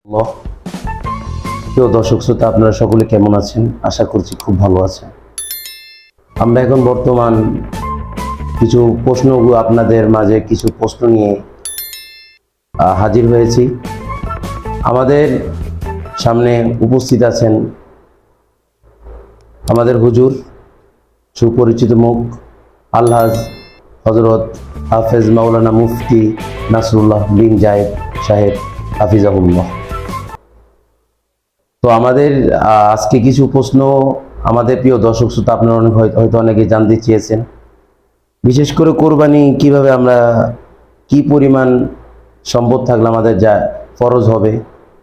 আল্লাহ। প্রিয় দর্শক শ্রোতা, আপনারা সকলে কেমন আছেন? আশা করছি খুব ভালো আছেন। আমরা এখন বর্তমান কিছু প্রশ্নগুলো আপনাদের মাঝে কিছু প্রশ্ন নিয়ে হাজির হয়েছি। আমাদের সামনে উপস্থিত আছেন আমাদের হুজুর, সুপরিচিত মুখ আলহাজ হজরত হাফেজ মাওলানা মুফতি নাসরুল্লাহ বিন জায়েদ সাহেব হাফিজাহুল্লাহ। তো আমাদের আজকে কিছু প্রশ্ন আমাদের প্রিয় দর্শক শ্রোতা আপনারা হয়তো অনেকে জানতে চেয়েছেন, বিশেষ করে কোরবানি কিভাবে আমরা কি পরিমাণ সম্পদ থাকলে আমাদের যা ফরজ হবে,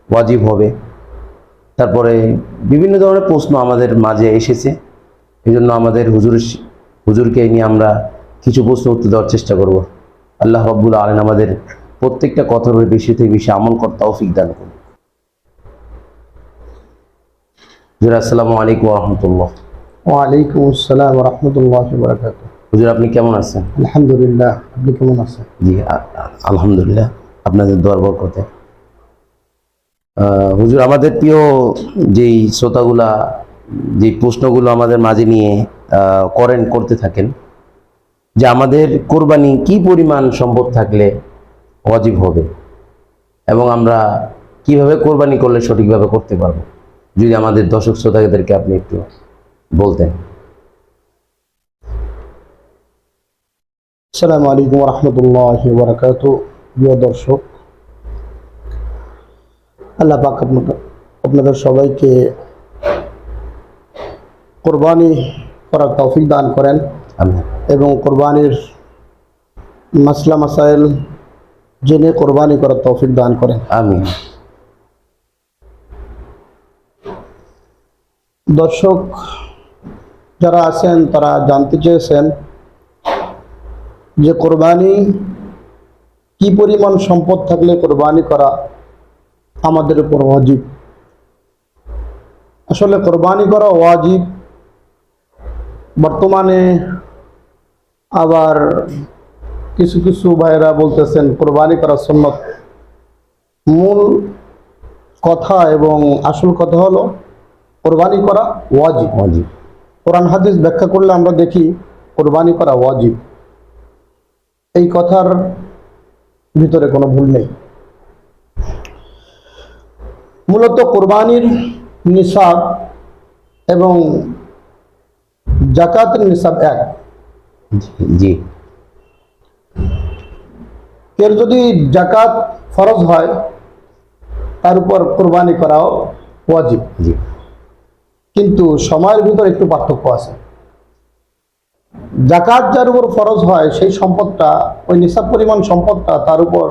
ওয়াজিব হবে, তারপরে বিভিন্ন ধরনের প্রশ্ন আমাদের মাঝে এসেছে। এই জন্য আমাদের হুজুরকে নিয়ে আমরা কিছু প্রশ্ন উত্তর দেওয়ার চেষ্টা করব। আল্লাহ রাব্বুল আলামিন আমাদের প্রত্যেকটা কথার বেশি থেকে বেশি আমল করতে তৌফিক দান করুন। হুজুর, আসসালামু আলাইকুম ওয়া রাহমাতুল্লাহ। ওয়ালাইকুম আসসালাম ওয়া রাহমাতুল্লাহি ওয়া বারাকাতুহু। হুজুর, আপনি কেমন আছেন? আলহামদুলিল্লাহ, আপনি কেমন আছেন? জি আলহামদুলিল্লাহ, আপনাদের দোয়ার বরকতে। হুজুর, আমাদের প্রিয় যেই শ্রোতাগুলা যে প্রশ্নগুলো আমাদের মাঝে নিয়ে করতে থাকেন যে আমাদের কোরবানি কি পরিমাণ সম্পদ থাকলে ওয়াজিব হবে এবং আমরা কিভাবে কোরবানি করলে সঠিকভাবে করতে পারবো, যদি আমাদের দর্শক শ্রোতাদেরকে আপনি একটু বলতেন। আসসালামু আলাইকুম ওয়া রাহমাতুল্লাহি ওয়া বারাকাতুহু। প্রিয় দর্শক, আল্লাহ পাক আপনাদের সবাইকে কোরবানি করার তৌফিক দান করেন আমিন। এবং কোরবানির মাসলা মাসাইল জেনে কোরবানি করার তৌফিক দান করেন। আমিন। দর্শক যারা আছেন তারা জানতে চেয়েছেন যে কোরবানি কি পরিমাণ সম্পদ থাকলে কোরবানি করা আমাদের উপর ওয়াজিব। আসলে কোরবানি করা ওয়াজিব, বর্তমানে আবার কিছু কিছু ভাইরা বলতেছেন কোরবানি করা সুন্নত। মূল কথা এবং আসল কথা হলো কোরবানি করা ওয়াজিব। ওয়াজিব। কোরআন হাদিস ব্যাখ্যা করলে আমরা দেখি কোরবানি করা ওয়াজিব। এই কথার ভিতরে কোনো ভুল নেই। মূলত কোরবানির নিসাব এবং যাকাতের নিসাব এক। জি। এর যদি যাকাত ফরজ হয় তার উপর কোরবানি করাও ওয়াজিব। জি। কিন্তু সময়ের ভিতর একটু পার্থক্য আছে। যাকাত যার উপর ফরজ হয় সেই সম্পদটা, ওই নিসাব পরিমাণ সম্পদটা তার উপর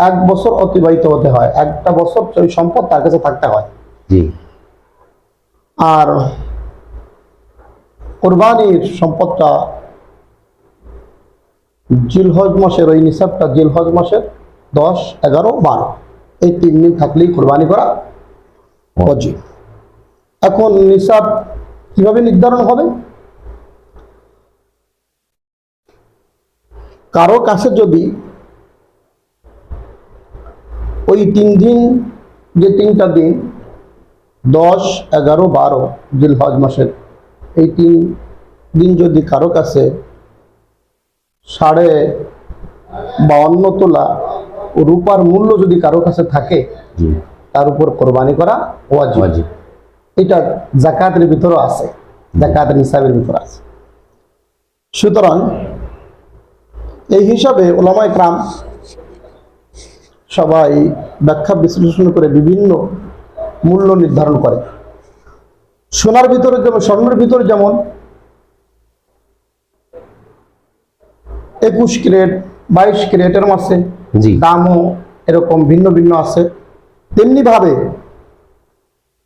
1 বছর অতিবাহিত হতে হয়, একটা বছর ওই সম্পদ তার কাছে থাকতে হয়। জি। আর কোরবানির সম্পদটা জিলহজ মাসের, ওই নিসাবটা জিলহজ মাসের 10, 11, 12 এই 3 দিন থাকলেই কোরবানি করা ওয়াজিব। এখন নিসাব কিভাবে নির্ধারণ হবে? কারো কাছে যদি ওই 3 দিন, যে 3টা দিন 10, 11, 12 জিলহজ মাসের, এই 3 দিন যদি কারো কাছে 52.5 তোলা রূপার মূল্য যদি কারো কাছে থাকে, তার উপর কোরবানি করা ওয়াজিব। এটা যাকাতের ভিতরে আছে, যাকাতের নিসাবের ভিতরে আছে। সুতরাং এই হিসাবে উলামায়ে কেরাম সবাই ব্যাখ্যা বিশ্লেষণ করে বিভিন্ন মূল্য নির্ধারণ করে। স্বর্ণের ভিতরে যেমন 21 ক্যারেট, 22 ক্যারেটের মাসে দামও এরকম ভিন্ন ভিন্ন আছে। তেমনি ভাবে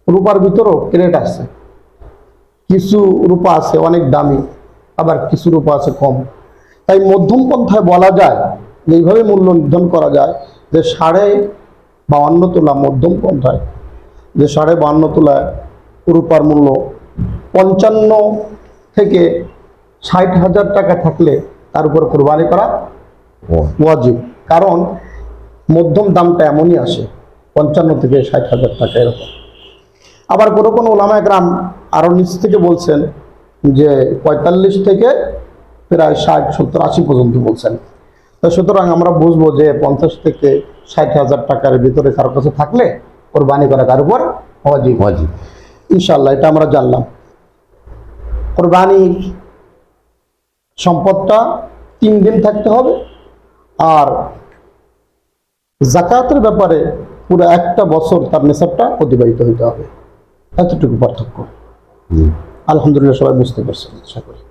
রূপার ভিতরেও ক্যারেট আছে। কিছু রূপা আছে অনেক দামি, আবার কিছু রূপা আছে কম। তাই মধ্যম পন্থায় বলা যায়, এইভাবে মূল্য নির্ধারণ করা যায় যে 52.5 তোলা মধ্যম পন্থায়, যে 52.5 তোলা রূপার মূল্য 55 থেকে 60,000 টাকা থাকলে তার উপর কোরবানি করা ওয়াজিব। কারণ মধ্যম দামটা এমনই আসে 55 থেকে 60,000 টাকা এরকম। আবার কোনো কোনো ওলামা একরাম আরো নিচ থেকে বলছেন যে 45 থেকে প্রায় 60, 70, 80 পর্যন্ত বলছেন। তো সুতরাং আমরা বুঝবো যে 50 থেকে 60,000 টাকার ভিতরে কারো কাছে থাকলে কোরবানি করা কার উপর ওয়াজিব। ওয়াজিব। ইনশাআল্লাহ এটা আমরা জানলাম। কোরবানির সম্পদটা 3 দিন থাকতে হবে, আর যাকাতের ব্যাপারে পুরো একটা বছর তার নেশাবটা অতিবাহিত হতে হবে। এতটুকু পার্থক্য। জি। আলহামদুলিল্লাহ সবাই বুঝতে পারছেন আশা করি।